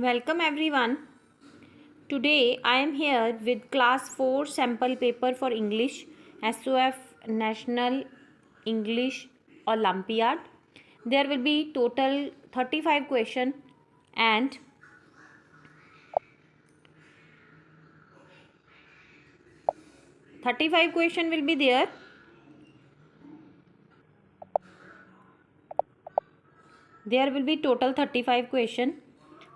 Welcome everyone. Today I am here with class 4 sample paper for English SOF National English Olympiad. There will be total 35 question and 35 question will be there. There will be total 35 question.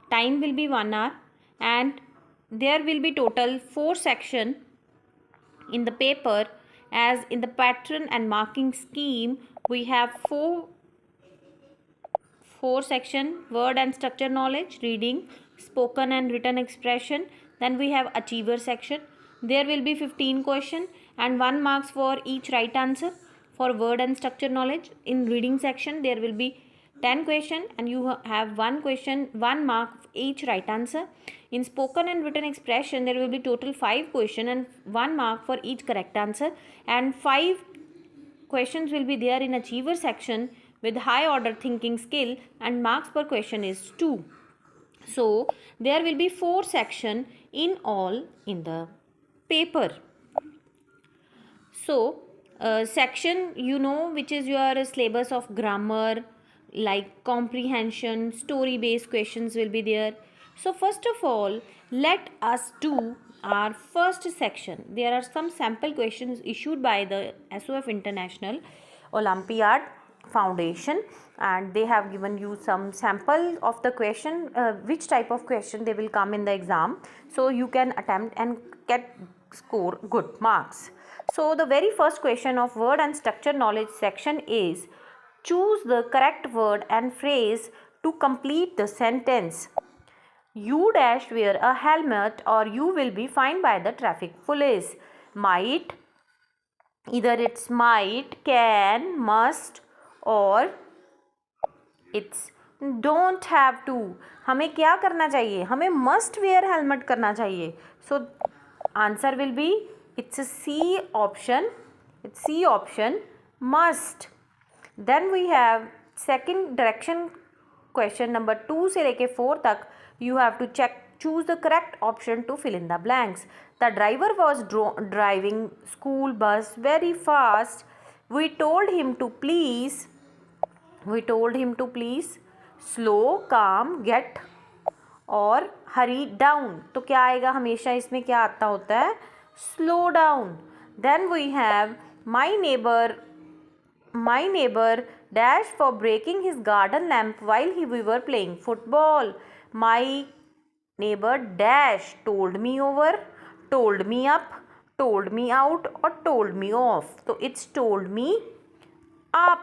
Time will be 1 hour and there will be total 4 section in the paper. As in the pattern and marking scheme we have four section: word and structure knowledge, reading, spoken and written expression. Then we have achiever section. There will be 15 question and 1 marks for each right answer. For word and structure knowledge, in reading section there will be 10 question and you have 1 question, 1 mark each right answer. In spoken and written expression there will be total 5 question and 1 mark for each correct answer, and 5 questions will be there in achiever section with high order thinking skill and marks per question is 2. So there will be 4 section in all in the paper. So section which is your syllabus of grammar, like comprehension, story based questions will be there. So first of all, let us do our first section. There are some sample questions issued by the SOF International Olympiad Foundation and they have given you some sample of the question, which type of question they will come in the exam, so you can attempt and score good marks. So the very first question of word and structure knowledge section is: choose the correct word and phrase to complete the sentence. You dash wear a helmet or you will be fined by the traffic police. Might, either it's might, can, must or it's don't have to. हमें क्या करना चाहिए? हमें must wear helmet करना चाहिए. So answer will be it's a C option. It's C option, must. Then we have second direction question number 2 से लेके 4 तक. You have to choose the correct option to fill in the blanks. The driver was driving school bus very fast. We told him to please slow, calm, get और hurry down. तो क्या आएगा? हमेशा इसमें क्या आता होता है? Slow down. Then we have my neighbor dash for breaking his garden lamp while we were playing football. My neighbor dash told me over, told me up, told me out और told me off. तो it's told me up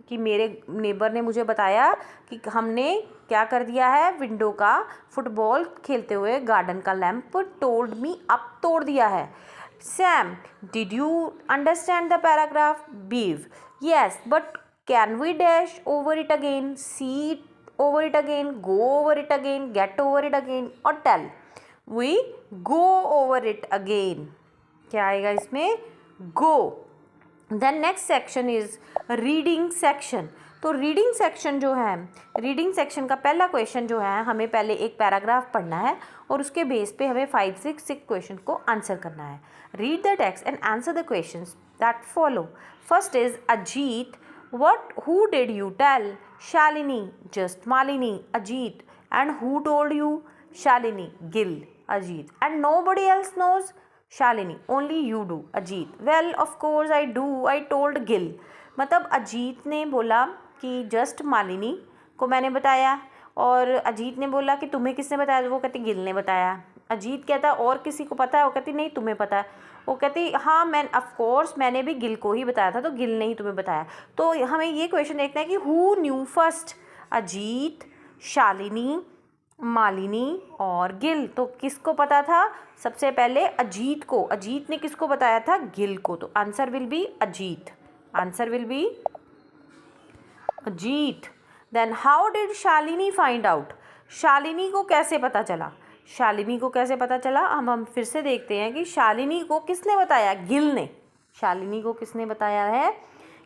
कि मेरे neighbour ने मुझे बताया कि हमने क्या कर दिया है, विंडो का फुटबॉल खेलते हुए गार्डन का लैंप टोल्ड मी अप तोड़ दिया है. Sam, did you understand the paragraph? Bev, yes, but can we dash over it again, see it over it again, go over it again, get over it again or tell? We go over it again. क्या आएगा इसमें? Go. Then next section is reading section. तो reading section जो है, reading section का पहला question जो है, हमें पहले एक पैराग्राफ पढ़ना है और उसके बेस पे हमें 5-6 क्वेश्चन को आंसर करना है. Read the text and answer the questions that follow. First is Ajit, who did you tell? Shalini. Just Malini. Ajit. And who told you? Shalini. Gill. Ajit. And nobody else knows? Shalini. Only you do. Ajit. Well of course I do, I told Gill. मतलब अजीत ने बोला कि just Malini को मैंने बताया और अजीत ने बोला कि तुम्हें किसने बताया? तो वो कहती गिल ने बताया. अजीत कहता और किसी को पता है? वो कहती नहीं तुम्हें पता है. वो कहती हाँ ऑफ कोर्स मैंने भी गिल को ही बताया था, तो गिल ने ही तुम्हें बताया. तो हमें ये क्वेश्चन देखना है कि who knew first? Ajit, Shalini, Malini और गिल. तो किसको पता था? सबसे पहले अजीत को. अजीत ने किसको बताया था? गिल को. तो answer will be Ajit. Answer will be Ajit. Then how did Shalini find out? Shalini को कैसे पता चला? शालिनी को कैसे पता चला? हम फिर से देखते हैं कि शालिनी को किसने बताया? गिल ने. शालिनी को किसने बताया है?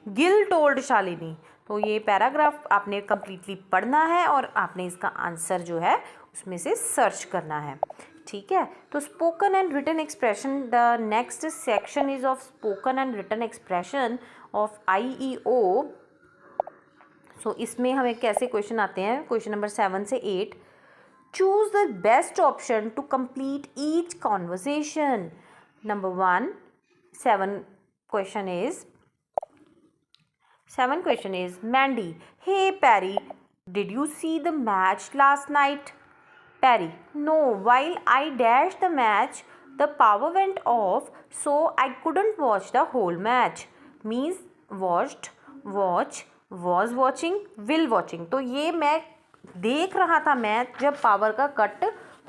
गिल टोल्ड शालिनी. तो ये पैराग्राफ आपने कम्प्लीटली पढ़ना है और आपने इसका आंसर जो है उसमें से सर्च करना है, ठीक है। तो spoken and written expression, the next section is of spoken and written expression of IEO। So इसमें हमें कैसे क्वेश्चन आते हैं, क्वेश्चन नंबर 7 से 8। Choose the best option to complete each conversation. Number 1, 7 question is Mandy, hey Perry, did you see the match last night? Perry, no, while I dashed the match the power went off, so I couldn't watch the whole match. Means watched, watch, was watching, will watching। तो ये मैं देख रहा था match जब power का cut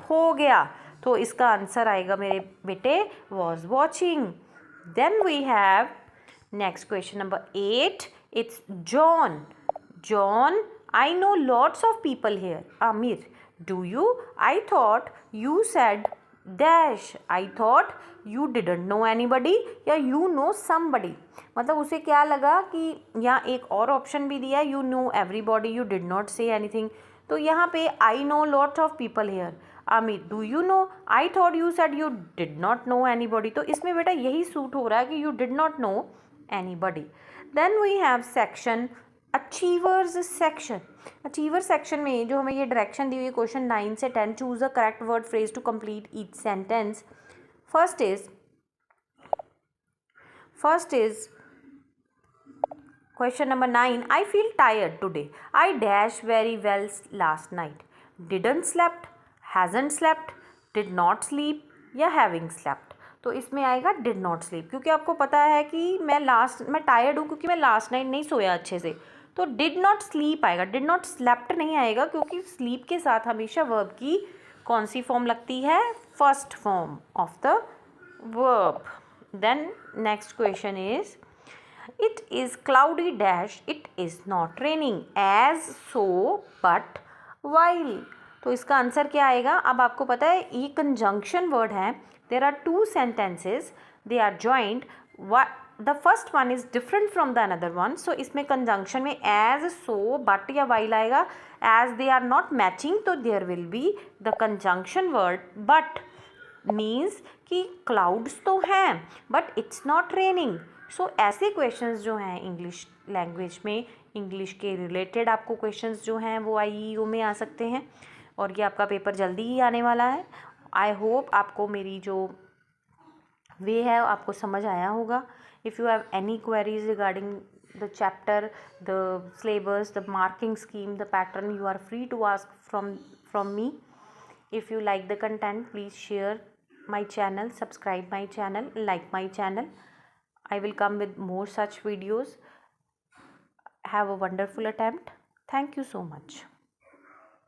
हो गया, तो इसका आंसर आएगा मेरे बेटे was watching। Then we have next question number 8. It's John. John, I know lots of people here. Amir, do you? I thought you said dash. I thought you didn't know anybody या you know somebody। मतलब उसे क्या लगा कि यहाँ एक और option भी दिया, you know everybody, you did not say anything। तो यहाँ पे I know lots of people here। Aamir, do you know? I thought you said you did not know anybody. तो इसमें बेटा यही सूट हो रहा है कि you did not know anybody. Then we have section achievers section. Achiever section में जो हमें ये डायरेक्शन दी हुई है क्वेश्चन 9 से 10, choose the correct word phrase to complete each sentence. First is question number 9, I feel tired today, I dash very well last night, didn't slept, hasn't slept, did not sleep या having slept। तो इसमें आएगा did not sleep, क्योंकि आपको पता है कि मैं टायर्ड हूँ क्योंकि मैं लास्ट नाइट नहीं सोया अच्छे से, तो did not sleep आएगा, did not slept नहीं आएगा, क्योंकि sleep के साथ हमेशा वर्ब की कौन सी फॉर्म लगती है, first form of the verb. Then next question is it is cloudy dash, it is not raining, as, so, but, while. तो इसका आंसर क्या आएगा? अब आपको पता है ये कंजंक्शन वर्ड है, there are 2 sentences, they are joint, the first one is different from the another one. So इसमें कंजंक्शन में एज, सो, बट या वाइल आएगा। As they are not matching तो there will be the conjunction word but, means कि clouds तो हैं but it's not raining. So ऐसे questions जो हैं इंग्लिश लैंग्वेज में, इंग्लिश के रिलेटेड आपको क्वेश्चंस जो हैं वो IEO में आ सकते हैं, और ये आपका पेपर जल्दी ही आने वाला है। आई होप आपको मेरी जो वे है आपको समझ आया होगा। If you have any queries regarding the chapter, the syllabus, the marking scheme, the pattern, you are free to ask from me. If you like the content, please share my channel, subscribe my channel, like my channel. I will come with more such videos. Have a wonderful attempt. Thank you so much.